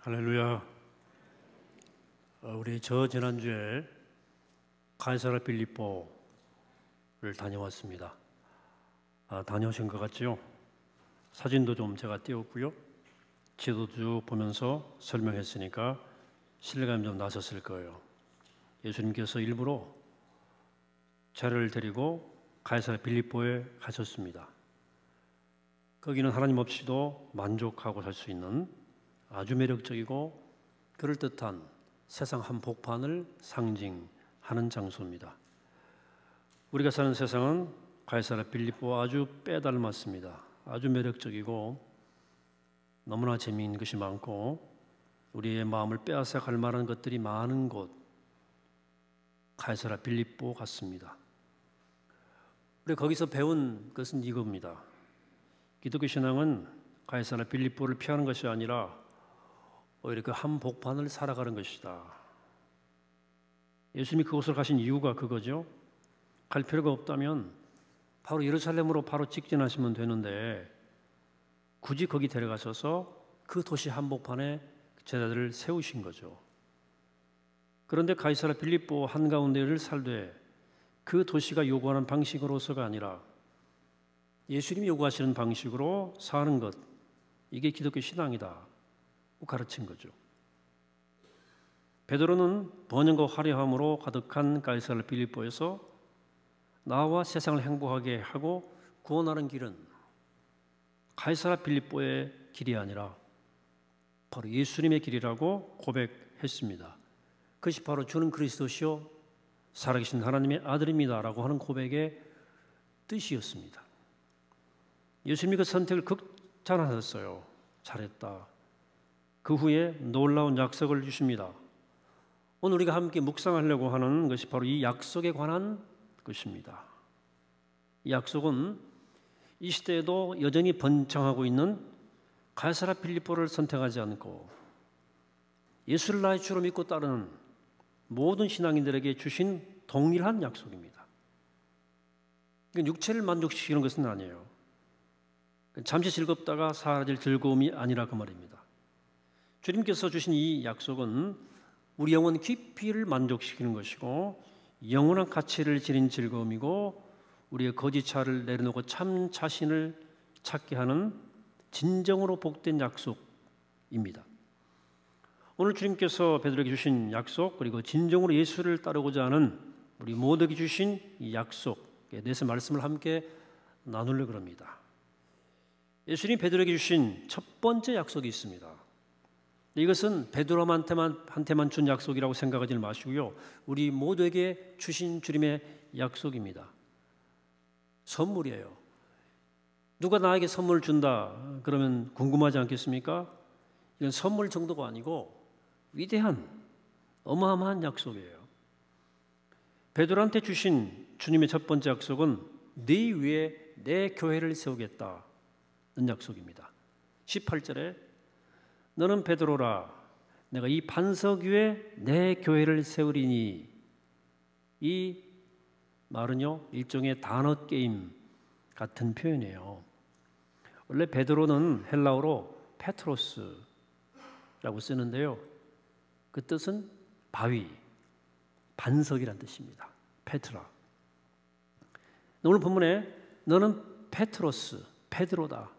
할렐루야. 우리 지난주에 가이사랴 빌립보를 다녀왔습니다. 다녀오신 것 같지요? 사진도 좀 제가 띄웠고요. 지도도 쭉 보면서 설명했으니까 신뢰감이 좀 나셨을 거예요. 예수님께서 일부러 저를 데리고 가이사랴 빌립보에 가셨습니다. 거기는 하나님 없이도 만족하고 살 수 있는 아주 매력적이고 그럴듯한 세상 한복판을 상징하는 장소입니다. 우리가 사는 세상은 가이사랴 빌립보와 아주 빼닮았습니다. 아주 매력적이고 너무나 재미있는 것이 많고 우리의 마음을 빼앗아갈 만한 것들이 많은 곳, 가이사랴 빌립보 같습니다. 우리 거기서 배운 것은 이겁니다. 기독교 신앙은 가이사랴 빌립보를 피하는 것이 아니라 오히려 그 한복판을 살아가는 것이다. 예수님이 그곳을 가신 이유가 그거죠. 갈 필요가 없다면 바로 예루살렘으로 바로 직진하시면 되는데 굳이 거기 데려가셔서 그 도시 한복판에 제자들을 세우신 거죠. 그런데 가이사랴 빌립보 한가운데를 살되 그 도시가 요구하는 방식으로서가 아니라 예수님이 요구하시는 방식으로 사는 것, 이게 기독교 신앙이다 가르친 거죠. 베드로는 번영과 화려함으로 가득한 가이사랴 빌립보에서 나와 세상을 행복하게 하고 구원하는 길은 가이사랴 빌립보의 길이 아니라 바로 예수님의 길이라고 고백했습니다. 그것이 바로 주는 그리스도시요 살아계신 하나님의 아들입니다라고 하는 고백의 뜻이었습니다. 예수님이 그 선택을 극찬하셨어요. 잘했다. 그 후에 놀라운 약속을 주십니다. 오늘 우리가 함께 묵상하려고 하는 것이 바로 이 약속에 관한 것입니다. 이 약속은 이 시대에도 여전히 번창하고 있는 가이사랴 빌립보를 선택하지 않고 예수를 나의 주로 믿고 따르는 모든 신앙인들에게 주신 동일한 약속입니다. 육체를 만족시키는 것은 아니에요. 잠시 즐겁다가 사라질 즐거움이 아니라 그 말입니다. 주님께서 주신 이 약속은 우리 영혼 깊이를 만족시키는 것이고 영원한 가치를 지닌 즐거움이고 우리의 거짓차를 내려놓고 참 자신을 찾게 하는 진정으로 복된 약속입니다. 오늘 주님께서 베드로에게 주신 약속 그리고 진정으로 예수를 따르고자 하는 우리 모두에게 주신 이 약속에 대해서 말씀을 함께 나누려고 합니다. 예수님이 베드로에게 주신 첫 번째 약속이 있습니다. 이것은 베드로한테만 준 약속이라고 생각하지 마시고요. 우리 모두에게 주신 주님의 약속입니다. 선물이에요. 누가 나에게 선물을 준다 그러면 궁금하지 않겠습니까? 이건 선물 정도가 아니고 위대한 어마어마한 약속이에요. 베드로한테 주신 주님의 첫 번째 약속은 네 위에 내 교회를 세우겠다는 약속입니다. 18절에 너는 베드로라 내가 이 반석 위에 내 교회를 세우리니 이 말은요 일종의 단어 게임 같은 표현이에요. 원래 베드로는 헬라어로 페트로스라고 쓰는데요. 그 뜻은 바위, 반석이란 뜻입니다. 페트라. 오늘 본문에 너는 페트로스, 베드로다.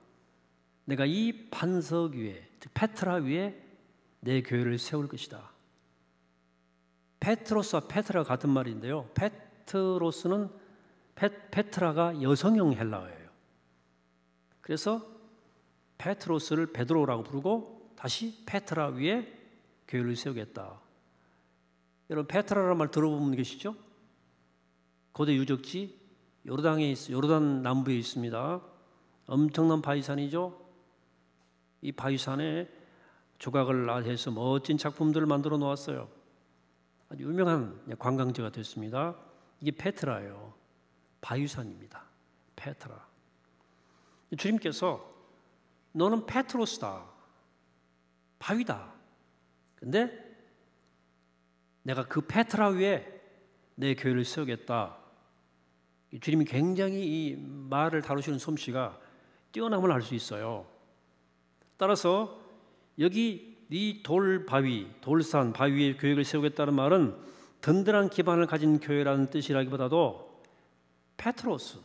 내가 이 반석 위에, 즉 페트라 위에 내 교회를 세울 것이다. 페트로스와 페트라가 같은 말인데요. 페트로스는 페트라가 여성형 헬라어예요. 그래서 페트로스를 베드로라고 부르고 다시 페트라 위에 교회를 세우겠다. 여러분 페트라라는 말 들어보면 계시죠? 고대 유적지 요르단 남부에 있습니다. 엄청난 바위산이죠. 이 바위산에 조각을 해서 멋진 작품들을 만들어 놓았어요. 아주 유명한 관광지가 됐습니다. 이게 페트라예요. 바위산입니다. 페트라. 주님께서 너는 페트로스다. 바위다. 근데 내가 그 페트라 위에 내 교회를 세우겠다. 주님이 굉장히 이 말을 다루시는 솜씨가 뛰어남을 할 수 있어요. 따라서 여기 이 돌바위, 돌산, 바위에 교회를 세우겠다는 말은 든든한 기반을 가진 교회라는 뜻이라기보다도 페트로스,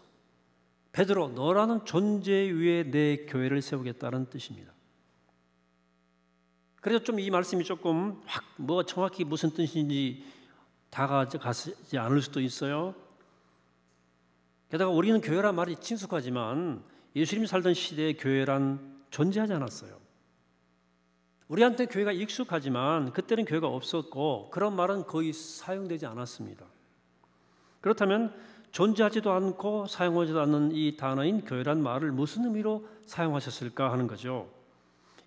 베드로, 너라는 존재 위에 내 교회를 세우겠다는 뜻입니다. 그래서 좀 이 말씀이 조금 뭐 정확히 무슨 뜻인지 다가가지 않을 수도 있어요. 게다가 우리는 교회란 말이 친숙하지만 예수님이 살던 시대에 교회란 존재하지 않았어요. 우리한테 교회가 익숙하지만 그때는 교회가 없었고 그런 말은 거의 사용되지 않았습니다. 그렇다면 존재하지도 않고 사용하지도 않는 이 단어인 교회란 말을 무슨 의미로 사용하셨을까 하는 거죠.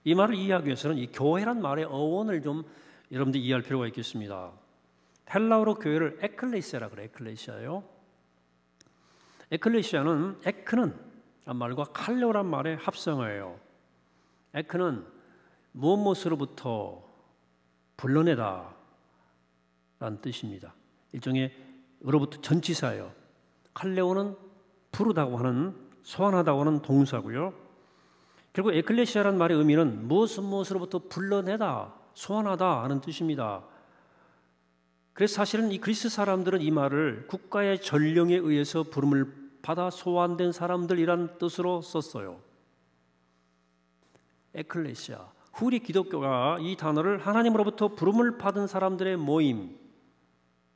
이 말을 이해하기 위해서는 이 교회란 말의 어원을 좀 여러분들이 이해할 필요가 있겠습니다. 헬라어로 교회를 에클레시아라 그래요. 에클레시아요. 에클레시아는 에크는 말과 칼레오란 말의 합성어예요. 에크는 무엇으로부터 불러내다 라는 뜻입니다. 일종의 으로부터 전치사예요. 칼레오는 부르다고 하는, 소환하다고 하는 동사고요. 결국 에클레시아라는 말의 의미는 무엇으로부터 불러내다, 소환하다 하는 뜻입니다. 그래서 사실은 이 그리스 사람들은 이 말을 국가의 전령에 의해서 부름을 받아 소환된 사람들이란 뜻으로 썼어요. 에클레시아. 후리 기독교가 이 단어를 하나님으로부터 부름을 받은 사람들의 모임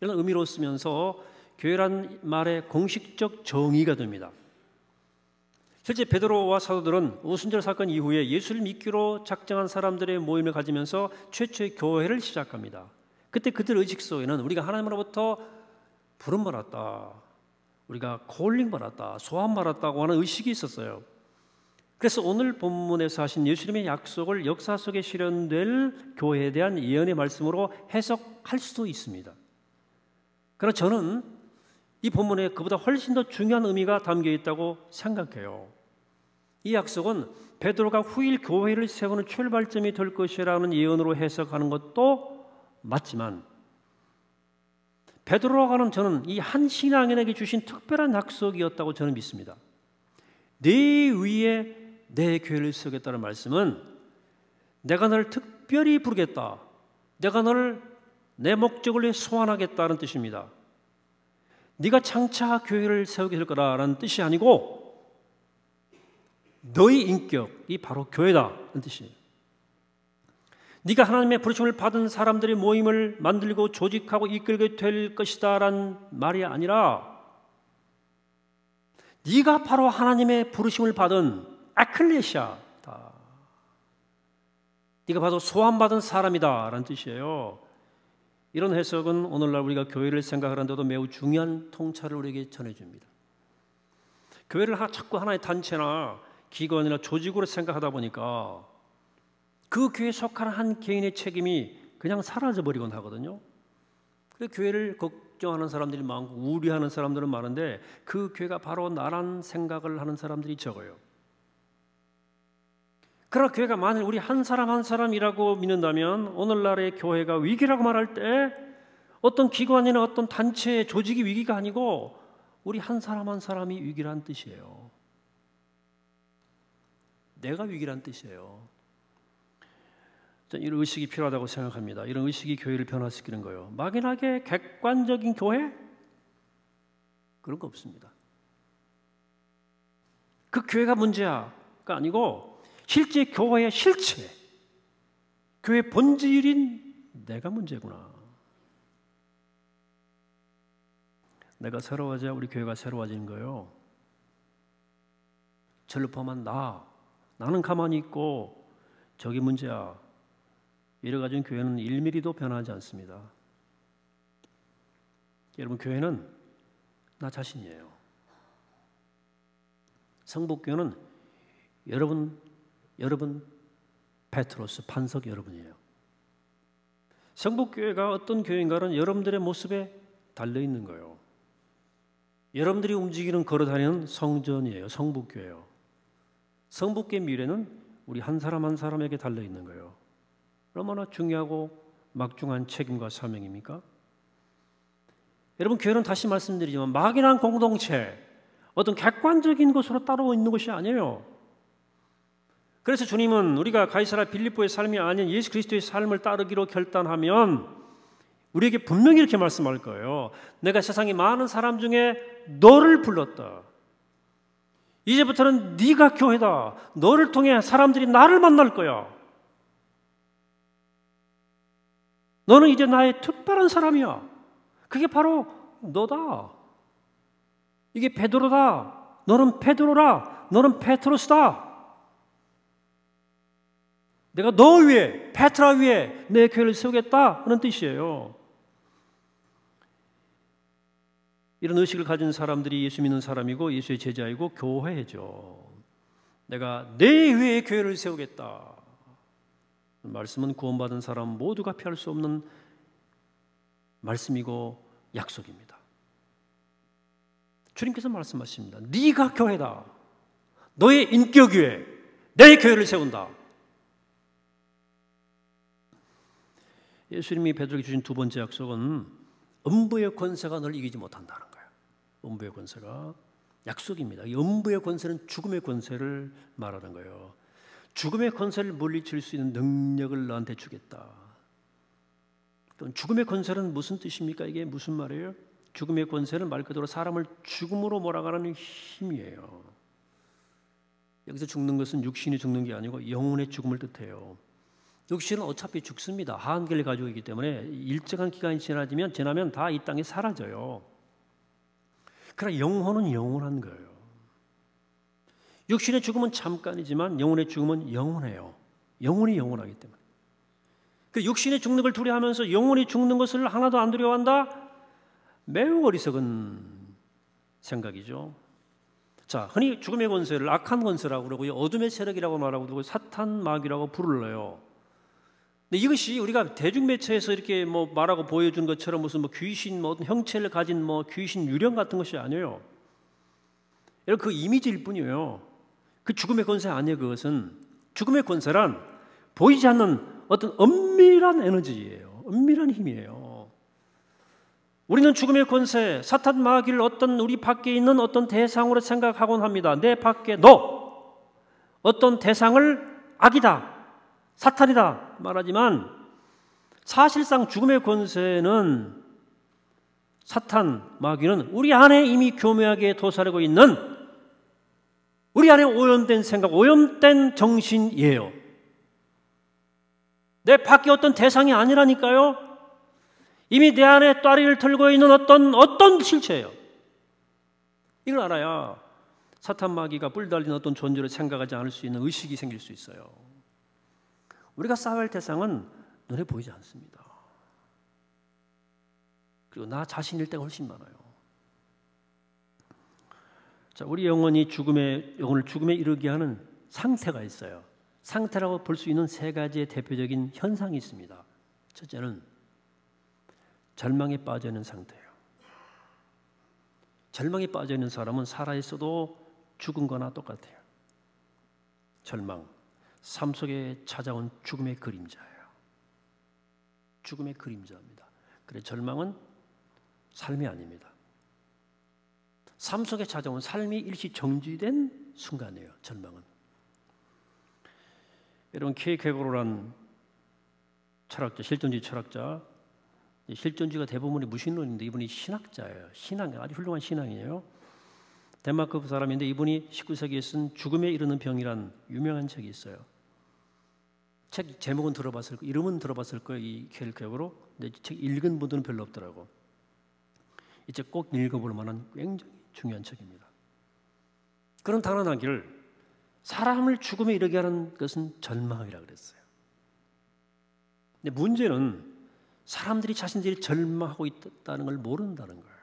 이런 의미로 쓰면서 교회란 말의 공식적 정의가 됩니다. 실제 베드로와 사도들은 오순절 사건 이후에 예수를 믿기로 작정한 사람들의 모임을 가지면서 최초의 교회를 시작합니다. 그때 그들 의식 속에는 우리가 하나님으로부터 부름 받았다, 우리가 콜링 받았다, 소환 받았다고 하는 의식이 있었어요. 그래서 오늘 본문에서 하신 예수님의 약속을 역사 속에 실현될 교회에 대한 예언의 말씀으로 해석할 수도 있습니다. 그러나 저는 이 본문에 그보다 훨씬 더 중요한 의미가 담겨 있다고 생각해요. 이 약속은 베드로가 후일 교회를 세우는 출발점이 될 것이라는 예언으로 해석하는 것도 맞지만 베드로가 하는 저는 이 한 신앙인에게 주신 특별한 약속이었다고 저는 믿습니다. 네 위에 내 교회를 세우겠다는 말씀은 내가 너를 특별히 부르겠다, 내가 너를 내 목적을 위해 소환하겠다는 뜻입니다. 네가 장차 교회를 세우게 될 거라는 뜻이 아니고 너의 인격이 바로 교회다는 뜻이에요. 네가 하나님의 부르심을 받은 사람들의 모임을 만들고 조직하고 이끌게 될 것이다라는 말이 아니라 네가 바로 하나님의 부르심을 받은 에클레시아다, 네가 바로 소환받은 사람이다라는 뜻이에요. 이런 해석은 오늘날 우리가 교회를 생각하는데도 매우 중요한 통찰을 우리에게 전해줍니다. 교회를 자꾸 하나의 단체나 기관이나 조직으로 생각하다 보니까 그 교회에 속한 한 개인의 책임이 그냥 사라져버리곤 하거든요. 그래서 교회를 걱정하는 사람들이 많고 우려하는 사람들은 많은데 그 교회가 바로 나란 생각을 하는 사람들이 적어요. 그러나 교회가 만일 우리 한 사람 한 사람이라고 믿는다면 오늘날의 교회가 위기라고 말할 때 어떤 기관이나 어떤 단체의 조직이 위기가 아니고 우리 한 사람 한 사람이 위기란 뜻이에요. 내가 위기란 뜻이에요. 이런 의식이 필요하다고 생각합니다. 이런 의식이 교회를 변화시키는 거예요. 막연하게 객관적인 교회? 그런 거 없습니다. 그 교회가 문제야가 아니고 실제 교회의 실체, 교회 본질인 내가 문제구나. 내가 새로워져야 우리 교회가 새로워지는 거예요. 저를 포함한 나는 가만히 있고 저게 문제야, 이래가지고 교회는 1mm도 변하지 않습니다. 여러분, 교회는 나 자신이에요. 성북교회는 여러분 페트로스 판석 여러분이에요. 성북교회가 어떤 교회인가는 여러분들의 모습에 달려있는 거예요. 여러분들이 움직이는 걸어다니는 성전이에요. 성북교회요. 성북교회 미래는 우리 한 사람 한 사람에게 달려있는 거예요. 얼마나 중요하고 막중한 책임과 사명입니까? 여러분, 교회는 다시 말씀드리지만 막연한 공동체, 어떤 객관적인 것으로 따로 있는 것이 아니에요. 그래서 주님은 우리가 가이사라 빌립보의 삶이 아닌 예수 그리스도의 삶을 따르기로 결단하면 우리에게 분명히 이렇게 말씀할 거예요. 내가 세상에 많은 사람 중에 너를 불렀다. 이제부터는 네가 교회다. 너를 통해 사람들이 나를 만날 거야. 너는 이제 나의 특별한 사람이야. 그게 바로 너다. 이게 베드로다. 너는 베드로라. 너는 페트로스다. 내가 너 위에, 페트라 위에 내 교회를 세우겠다 하는 뜻이에요. 이런 의식을 가진 사람들이 예수 믿는 사람이고 예수의 제자이고 교회죠. 내가 내 위에 교회를 세우겠다. 말씀은 구원받은 사람 모두가 피할 수 없는 말씀이고 약속입니다. 주님께서 말씀하십니다. 네가 교회다. 너의 인격 위에 내 교회를 세운다. 예수님이 베드로에게 주신 두 번째 약속은 음부의 권세가 널 이기지 못한다는 거예요. 음부의 권세가 약속입니다. 이 음부의 권세는 죽음의 권세를 말하는 거예요. 죽음의 권세를 물리칠 수 있는 능력을 너한테 주겠다. 그럼 죽음의 권세는 무슨 뜻입니까? 이게 무슨 말이에요? 죽음의 권세는 말 그대로 사람을 죽음으로 몰아가는 힘이에요. 여기서 죽는 것은 육신이 죽는 게 아니고 영혼의 죽음을 뜻해요. 육신은 어차피 죽습니다. 한계를 가지고 있기 때문에 일정한 기간이 지나면 다 이 땅에 사라져요. 그러나 영혼은 영원한 거예요. 육신의 죽음은 잠깐이지만 영혼의 죽음은 영원해요. 영혼이 영원하기 때문에. 그 육신의 죽는 걸 두려워하면서 영혼이 죽는 것을 하나도 안 두려워한다? 매우 어리석은 생각이죠. 자, 흔히 죽음의 권세를 악한 권세라고 그러고요, 어둠의 세력이라고 말하고 그러고 사탄 마귀라고 부르러요. 근데 이것이 우리가 대중매체에서 이렇게 뭐 말하고 보여준 것처럼 무슨 뭐 귀신, 뭐 형체를 가진 뭐 귀신 유령 같은 것이 아니에요. 여러분, 그 이미지일 뿐이에요. 그 죽음의 권세 아니에요. 그것은 죽음의 권세란 보이지 않는 어떤 엄밀한 에너지예요. 엄밀한 힘이에요. 우리는 죽음의 권세, 사탄 마귀를 어떤 우리 밖에 있는 어떤 대상으로 생각하곤 합니다. 내 밖에 너 어떤 대상을 악이다, 사탄이다 말하지만 사실상 죽음의 권세는 사탄, 마귀는 우리 안에 이미 교묘하게 도사리고 있는 우리 안에 오염된 생각, 오염된 정신이에요. 내 밖에 어떤 대상이 아니라니까요. 이미 내 안에 따리를 틀고 있는 어떤 실체예요. 이걸 알아야 사탄 마귀가 뿔 달린 어떤 존재를 생각하지 않을 수 있는 의식이 생길 수 있어요. 우리가 싸워야 할 대상은 눈에 보이지 않습니다. 그리고 나 자신일 때가 훨씬 많아요. 자, 우리 영혼을 죽음에 이르게 하는 상태가 있어요. 상태라고 볼 수 있는 세 가지의 대표적인 현상이 있습니다. 첫째는 절망에 빠져 있는 상태예요. 절망에 빠져 있는 사람은 살아있어도 죽은 거나 똑같아요. 절망, 삶 속에 찾아온 죽음의 그림자예요. 죽음의 그림자입니다. 그래, 절망은 삶이 아닙니다. 삶 속에 찾아온 삶이 일시 정지된 순간이에요. 절망은. 여러분, 케이케고로란 철학자, 실존주의 철학자, 실존주의가 대부분이 무신론인데 이분이 신학자예요. 신앙, 아주 훌륭한 신앙이에요. 덴마크 사람인데 이분이 19세기에 쓴 죽음에 이르는 병이란 유명한 책이 있어요. 책 제목은 들어봤을 거예요. 이름은 들어봤을 거예요. 이 케이케고로. 근데 책 읽은 분들은 별로 없더라고. 이 책 꼭 읽어볼 만한 굉장히 중요한 책입니다. 그런 단언하기를 사람을 죽음에 이르게 하는 것은 절망이라고 그랬어요. 근데 문제는 사람들이 자신들이 절망하고 있다는 걸 모른다는 거예요.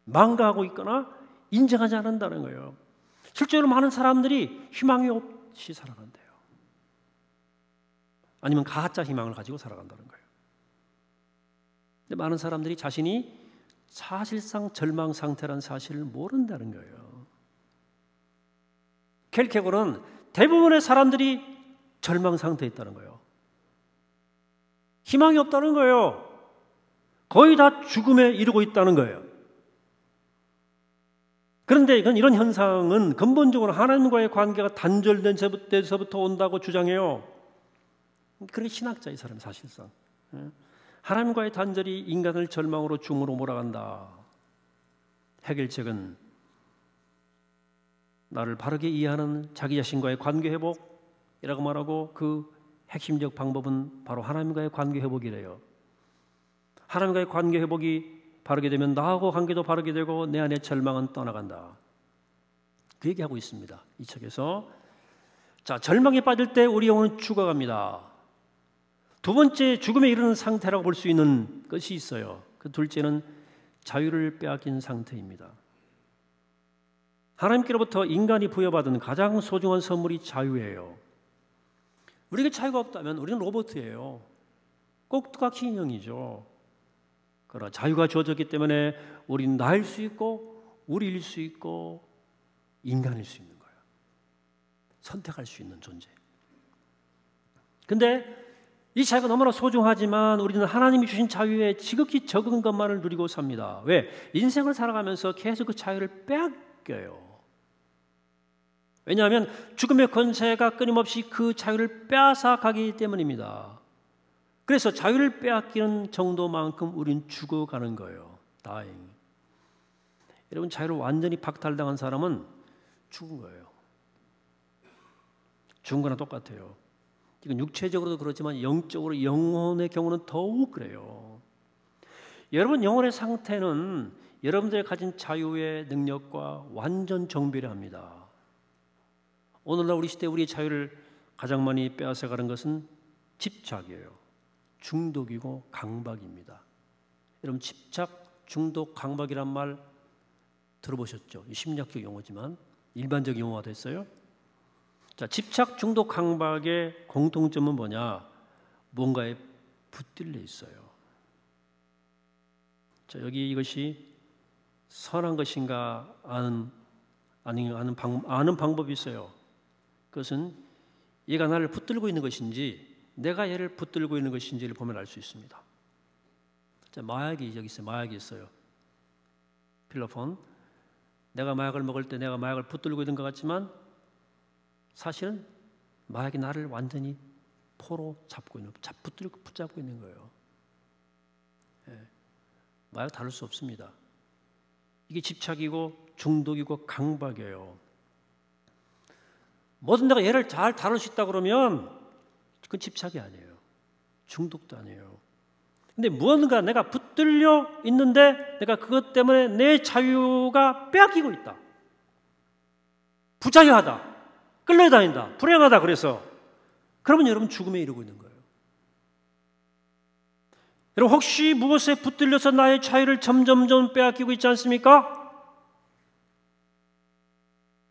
망가하고 있거나 인정하지 않는다는 거예요. 실제로 많은 사람들이 희망이 없이 살아간대요. 아니면 가짜 희망을 가지고 살아간다는 거예요. 근데 많은 사람들이 자신이 사실상 절망 상태라는 사실을 모른다는 거예요. 켈케고는 대부분의 사람들이 절망 상태에 있다는 거예요. 희망이 없다는 거예요. 거의 다 죽음에 이르고 있다는 거예요. 그런데 이런 현상은 근본적으로 하나님과의 관계가 단절된 데서부터 온다고 주장해요. 그게 신학자의 사람 사실상. 하나님과의 단절이 인간을 절망으로 죽음으로 몰아간다. 해결책은 나를 바르게 이해하는 자기 자신과의 관계 회복이라고 말하고 그 핵심적 방법은 바로 하나님과의 관계 회복이래요. 하나님과의 관계 회복이 바르게 되면 나하고 관계도 바르게 되고 내 안의 절망은 떠나간다. 그 얘기하고 있습니다. 이 책에서. 자, 절망에 빠질 때 우리 영혼은 죽어갑니다. 두 번째 죽음에 이르는 상태라고 볼 수 있는 것이 있어요. 그 둘째는 자유를 빼앗긴 상태입니다. 하나님께로부터 인간이 부여받은 가장 소중한 선물이 자유예요. 우리에게 자유가 없다면 우리는 로봇이에요. 꼭두각시 인형이죠. 그러나 자유가 주어졌기 때문에 우리는 나일 수 있고 우리일 수 있고 인간일 수 있는 거예요. 선택할 수 있는 존재. 근데 이 자유가 너무나 소중하지만 우리는 하나님이 주신 자유에 지극히 적은 것만을 누리고 삽니다. 왜? 인생을 살아가면서 계속 그 자유를 빼앗겨요. 왜냐하면 죽음의 권세가 끊임없이 그 자유를 빼앗아 가기 때문입니다. 그래서 자유를 빼앗기는 정도만큼 우린 죽어가는 거예요. dying. 여러분, 자유를 완전히 박탈당한 사람은 죽은 거예요. 죽은 거나 똑같아요. 이건 육체적으로도 그렇지만 영적으로 영혼의 경우는 더욱 그래요. 여러분 영혼의 상태는 여러분들이 가진 자유의 능력과 완전 정비례합니다. 오늘날 우리 시대 우리의 자유를 가장 많이 빼앗아가는 것은 집착이에요. 중독이고 강박입니다. 여러분 집착, 중독, 강박이란 말 들어보셨죠? 심리학적 용어지만 일반적 용어가 됐어요. 자, 집착, 중독, 강박의 공통점은 뭐냐? 뭔가에 붙들려 있어요. 자, 여기 이것이 선한 것인가 아는 방법이 있어요. 그것은 얘가 나를 붙들고 있는 것인지 내가 얘를 붙들고 있는 것인지를 보면 알 수 있습니다. 자, 마약이 여기 있어요. 마약이 있어요. 필로폰. 내가 마약을 먹을 때 내가 마약을 붙들고 있는 것 같지만 사실은 마약이 나를 완전히 포로 잡고 있는, 붙잡고 있는 거예요. 예. 마약 다룰 수 없습니다. 이게 집착이고 중독이고 강박이에요. 뭐든 내가 얘를 잘 다룰 수 있다 그러면 그건 집착이 아니에요. 중독도 아니에요. 근데 무언가 내가 붙들려 있는데 내가 그것 때문에 내 자유가 빼앗기고 있다. 부자유하다. 끌려다닌다. 불행하다. 그래서 그러면 여러분 죽음에 이르고 있는 거예요. 여러분 혹시 무엇에 붙들려서 나의 자유를 점점점 빼앗기고 있지 않습니까?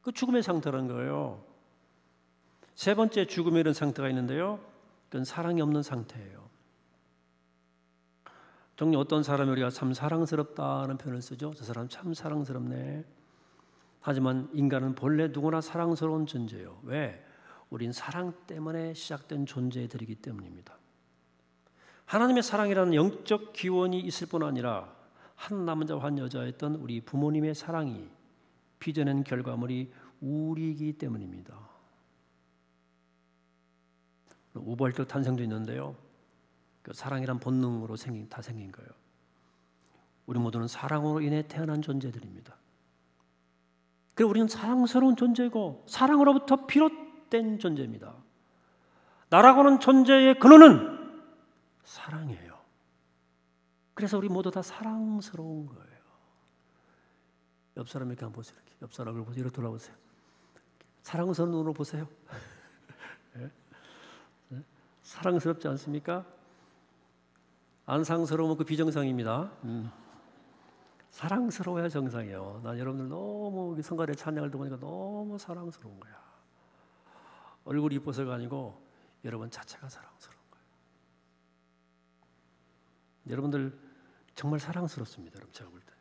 그 죽음의 상태라는 거예요. 세 번째 죽음에 이른 상태가 있는데요. 그건 사랑이 없는 상태예요. 종종 어떤 사람이 우리가 참 사랑스럽다는 표현을 쓰죠. 저 사람 참 사랑스럽네. 하지만 인간은 본래 누구나 사랑스러운 존재예요. 왜? 우린 사랑 때문에 시작된 존재들이기 때문입니다. 하나님의 사랑이라는 영적 기원이 있을 뿐 아니라 한 남자와 한 여자였던 우리 부모님의 사랑이 빚어낸 결과물이 우리이기 때문입니다. 우발적 탄생도 있는데요. 그 사랑이란 본능으로 다 생긴 거예요. 우리 모두는 사랑으로 인해 태어난 존재들입니다. 그리고 우리는 사랑스러운 존재고 사랑으로부터 비롯된 존재입니다. 나라고 하는 존재의 근원은 사랑이에요. 그래서 우리 모두 다 사랑스러운 거예요. 옆 사람에게 한번 보세요. 이렇게. 옆 사람을 보세요. 이렇게 돌아보세요. 사랑스러운 눈으로 보세요. 네? 네? 사랑스럽지 않습니까? 안 상스러우면 그 비정상입니다. 사랑스러워야 정상이에요. 난 여러분들 너무 성가대 찬양을 들으니까 너무 사랑스러운 거야. 얼굴이 이뻐서가 아니고 여러분 자체가 사랑스러운 거예요. 여러분들 정말 사랑스럽습니다. 여러분 제가 볼 때.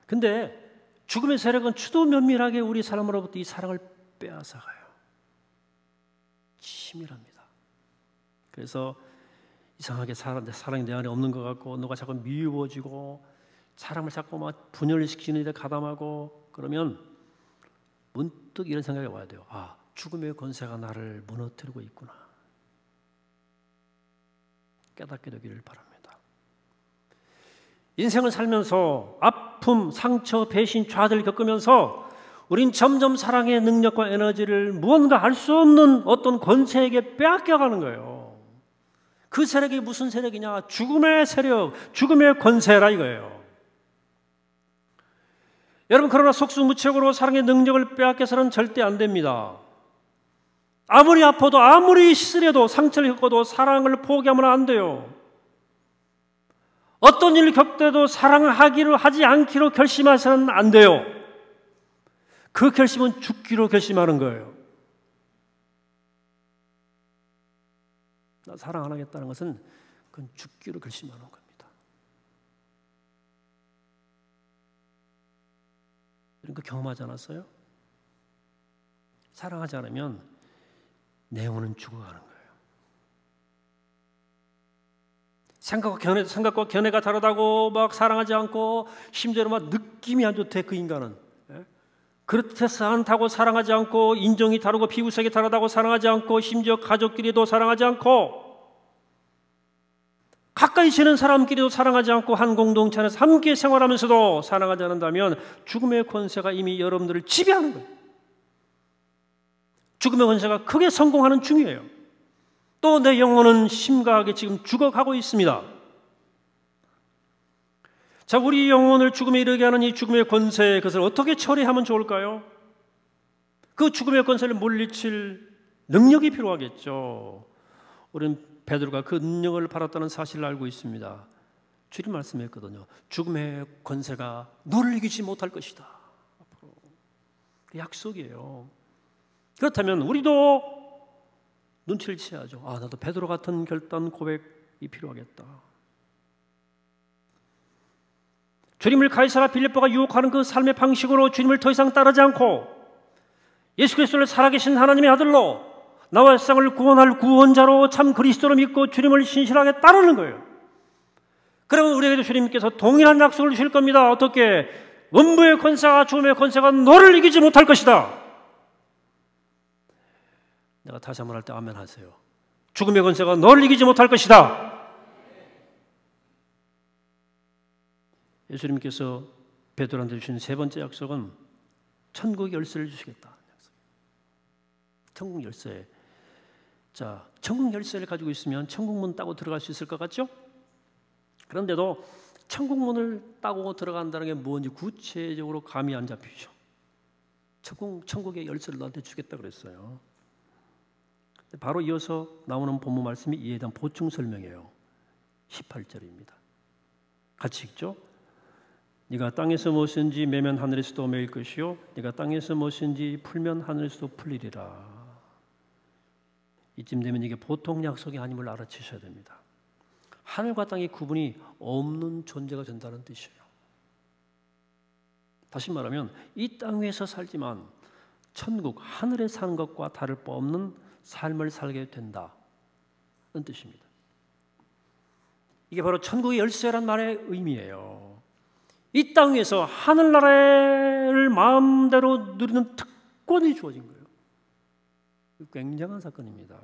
근데 죽음의 세력은 추도면밀하게 우리 사람으로부터 이 사랑을 빼앗아가요. 치밀합니다. 그래서 이상하게 사랑이 내 안에 없는 것 같고 너가 자꾸 미워지고 사람을 자꾸 막 분열시키는 데 가담하고 그러면 문득 이런 생각이 와야 돼요. 아, 죽음의 권세가 나를 무너뜨리고 있구나. 깨닫게 되기를 바랍니다. 인생을 살면서 아픔, 상처, 배신, 좌절을 겪으면서 우린 점점 사랑의 능력과 에너지를 무언가 알 수 없는 어떤 권세에게 빼앗겨가는 거예요. 그 세력이 무슨 세력이냐? 죽음의 세력, 죽음의 권세라 이거예요. 여러분, 그러나 속수무책으로 사랑의 능력을 빼앗겨서는 절대 안 됩니다. 아무리 아파도 아무리 시쓰려도 상처를 겪어도 사랑을 포기하면 안 돼요. 어떤 일을 겪더라도 사랑하기로 하지 않기로 결심해서는 안 돼요. 그 결심은 죽기로 결심하는 거예요. 나 사랑 안 하겠다는 것은 그건 죽기로 결심하는 겁니다. 이런 거 경험하지 않았어요? 사랑하지 않으면 내 영혼은 죽어가는 거예요. 생각과 견해가 다르다고 막 사랑하지 않고 심지어는 막 느낌이 안 좋대 그 인간은. 그렇듯 않다고 사랑하지 않고 인종이 다르고 피부색이 다르다고 사랑하지 않고 심지어 가족끼리도 사랑하지 않고 가까이 지는 사람끼리도 사랑하지 않고 한 공동체 안에서 함께 생활하면서도 사랑하지 않는다면 죽음의 권세가 이미 여러분들을 지배하는 거예요. 죽음의 권세가 크게 성공하는 중이에요. 또 내 영혼은 심각하게 지금 죽어가고 있습니다. 자, 우리 영혼을 죽음에 이르게 하는 이 죽음의 권세, 그것을 어떻게 처리하면 좋을까요? 그 죽음의 권세를 물리칠 능력이 필요하겠죠. 우리는 베드로가 그 능력을 받았다는 사실을 알고 있습니다. 주님 말씀했거든요. 죽음의 권세가 너를 이기지 못할 것이다. 앞으로. 약속이에요. 그렇다면 우리도 눈치를 채야죠. 아, 나도 베드로 같은 결단 고백이 필요하겠다. 주님을 가이사라 빌립보가 유혹하는 그 삶의 방식으로 주님을 더 이상 따르지 않고 예수 그리스도를 살아계신 하나님의 아들로 나와 세상을 구원할 구원자로 참 그리스도로 믿고 주님을 신실하게 따르는 거예요. 그러면 우리에게도 주님께서 동일한 약속을 주실 겁니다. 어떻게? 음부의 권세가 죽음의 권세가 너를 이기지 못할 것이다. 내가 다시 한번 할 때 아멘 하세요. 죽음의 권세가 너를 이기지 못할 것이다. 예수님께서 베드로한테 주신 세 번째 약속은 천국 열쇠를 주시겠다. 천국 열쇠. 자, 천국 열쇠를 가지고 있으면 천국문 따고 들어갈 수 있을 것 같죠? 그런데도 천국문을 따고 들어간다는 게 뭔지 구체적으로 감이 안 잡히죠. 천국의 열쇠를 너한테 주겠다 그랬어요. 바로 이어서 나오는 본문 말씀이 이에 대한 보충 설명이에요. 18절입니다. 같이 읽죠? 네가 땅에서 무엇인지 매면 하늘에서도 매일 것이요 네가 땅에서 무엇인지 풀면 하늘에서도 풀리리라. 이쯤 되면 이게 보통 약속이 아님을 알아채셔야 됩니다. 하늘과 땅의 구분이 없는 존재가 된다는 뜻이에요. 다시 말하면 이 땅 위에서 살지만 천국 하늘에 사는 것과 다를 바 없는 삶을 살게 된다는 뜻입니다. 이게 바로 천국의 열쇠란 말의 의미예요. 이 땅 위에서 하늘나라를 마음대로 누리는 특권이 주어진 거예요. 굉장한 사건입니다.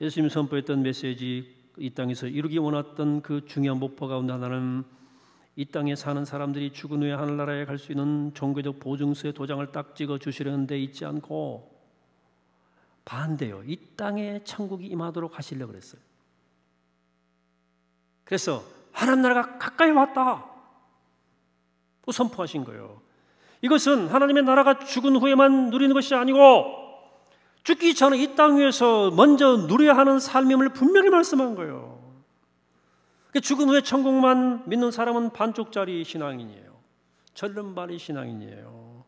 예수님이 선포했던 메시지, 이 땅에서 이루기 원했던 그 중요한 목표 가운데 하나는 이 땅에 사는 사람들이 죽은 후에 하늘나라에 갈 수 있는 종교적 보증서에 도장을 딱 찍어 주시려는 데 있지 않고 반대요. 이 땅에 천국이 임하도록 하시려고 그랬어요. 그래서 하나님 나라가 가까이 왔다 선포하신 거예요. 이것은 하나님의 나라가 죽은 후에만 누리는 것이 아니고 죽기 전에 이 땅 위에서 먼저 누려야 하는 삶임을 분명히 말씀한 거예요. 죽은 후에 천국만 믿는 사람은 반쪽짜리 신앙인이에요. 절름발이 신앙인이에요.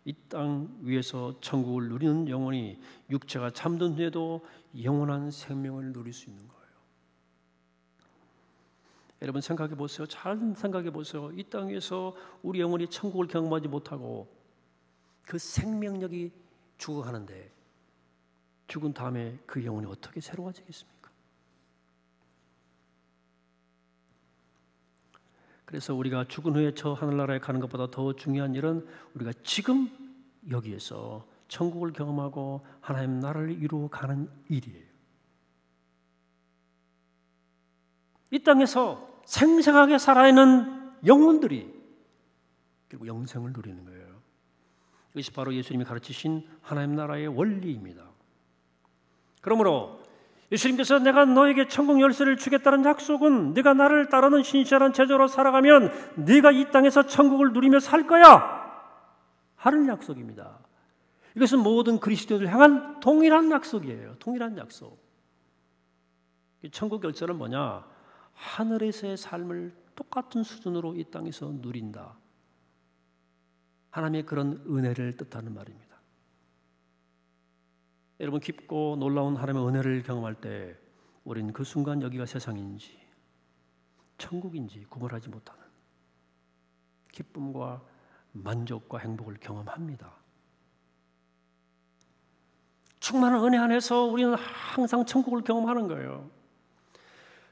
이 땅 위에서 천국을 누리는 영혼이 육체가 잠든 후에도 영원한 생명을 누릴 수 있는 거예요. 여러분 생각해 보세요. 잘 생각해 보세요. 이 땅 위에서 우리 영혼이 천국을 경험하지 못하고 그 생명력이 죽어가는데 죽은 다음에 그 영혼이 어떻게 새로워지겠습니까? 그래서 우리가 죽은 후에 저 하늘나라에 가는 것보다 더 중요한 일은 우리가 지금 여기에서 천국을 경험하고 하나님 나라를 이루어가는 일이에요. 이 땅에서 생생하게 살아있는 영혼들이 결국 영생을 누리는 거예요. 이것이 바로 예수님이 가르치신 하나님 나라의 원리입니다. 그러므로 예수님께서 내가 너에게 천국 열쇠를 주겠다는 약속은 네가 나를 따르는 신실한 제자로 살아가면 네가 이 땅에서 천국을 누리며 살 거야 하는 약속입니다. 이것은 모든 그리스도인을 향한 동일한 약속이에요. 동일한 약속. 천국 열쇠는 뭐냐? 하늘에서의 삶을 똑같은 수준으로 이 땅에서 누린다. 하나님의 그런 은혜를 뜻하는 말입니다. 여러분, 깊고 놀라운 하나님의 은혜를 경험할 때 우리는 그 순간 여기가 세상인지 천국인지 구분하지 못하는 기쁨과 만족과 행복을 경험합니다. 충만한 은혜 안에서 우리는 항상 천국을 경험하는 거예요.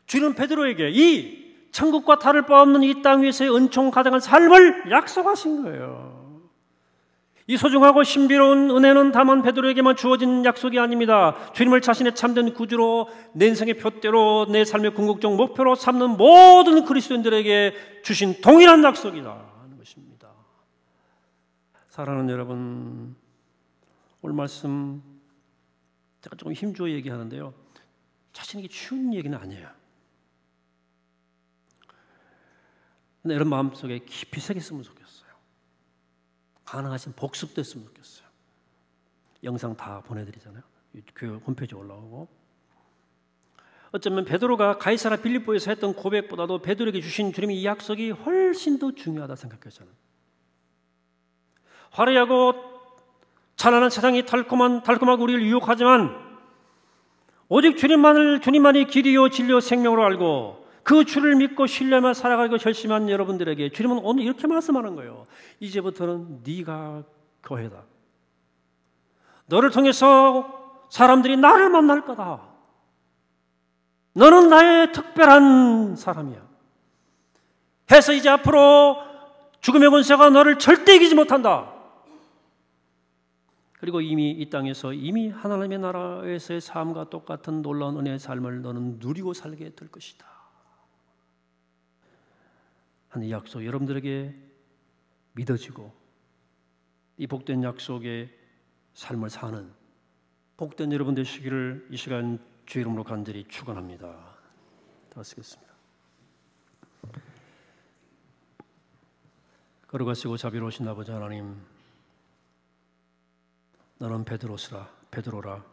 주님은 베드로에게 이 천국과 다를 바 없는 이 땅 위에서의 은총 가득한 삶을 약속하신 거예요. 이 소중하고 신비로운 은혜는 다만 베드로에게만 주어진 약속이 아닙니다. 주님을 자신의 참된 구주로 내 인생의 표대로 내 삶의 궁극적 목표로 삼는 모든 그리스도인들에게 주신 동일한 약속이다 하는 것입니다. 사랑하는 여러분, 오늘 말씀 제가 조금 힘주어 얘기하는데요, 자신에게 쉬운 얘기는 아니에요. 근데 여러분 마음속에 깊이 새겼으면 좋겠어요. 가능하시면 복습됐으면 좋겠어요. 영상 다 보내드리잖아요. 교회 홈페이지에 올라오고. 어쩌면 베드로가 가이사라 빌립보에서 했던 고백보다도 베드로에게 주신 주님의 이 약속이 훨씬 더 중요하다 생각했잖아요. 화려하고 찬란한 세상이 달콤하고 우리를 유혹하지만 오직 주님만이 길이요 진리요 생명으로 알고 그 주를 믿고 신뢰하며 살아가고 결심한 여러분들에게 주님은 오늘 이렇게 말씀하는 거예요. 이제부터는 네가 교회다. 너를 통해서 사람들이 나를 만날 거다. 너는 나의 특별한 사람이야. 해서 이제 앞으로 죽음의 권세가 너를 절대 이기지 못한다. 그리고 이미 이 땅에서 이미 하나님의 나라에서의 삶과 똑같은 놀라운 은혜의 삶을 너는 누리고 살게 될 것이다 하는 약속, 여러분들에게 믿어지고 이 복된 약속의 삶을 사는 복된 여러분 되시기를 이 시간 주의 이름으로 간절히 축원합니다. 다 쓰겠습니다. 걸어가시고 자비로우신 아버지 하나님, 너는 베드로라.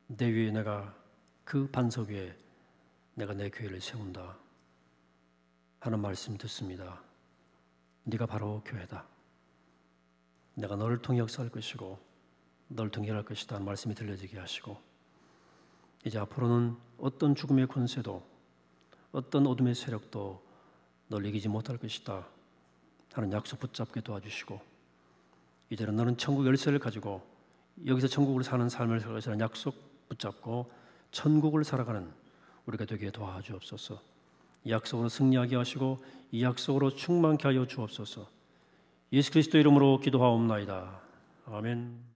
내 위에 내가 그 반석 위에 내가 내 교회를 세운다 하는 말씀 듣습니다. 네가 바로 교회다. 내가 너를 통해 역사할 것이고 너를 통해 일할 것이다 하는 말씀이 들려지게 하시고, 이제 앞으로는 어떤 죽음의 권세도 어떤 어둠의 세력도 너를 이기지 못할 것이다 하는 약속 붙잡게 도와주시고, 이제는 너는 천국 열쇠를 가지고 여기서 천국을 사는 삶을 살 것이라는 약속 붙잡고 천국을 살아가는 우리가 되게 도와주옵소서. 이 약속으로 승리하게 하시고 이 약속으로 충만케 하여 주옵소서. 예수 그리스도 이름으로 기도하옵나이다. 아멘.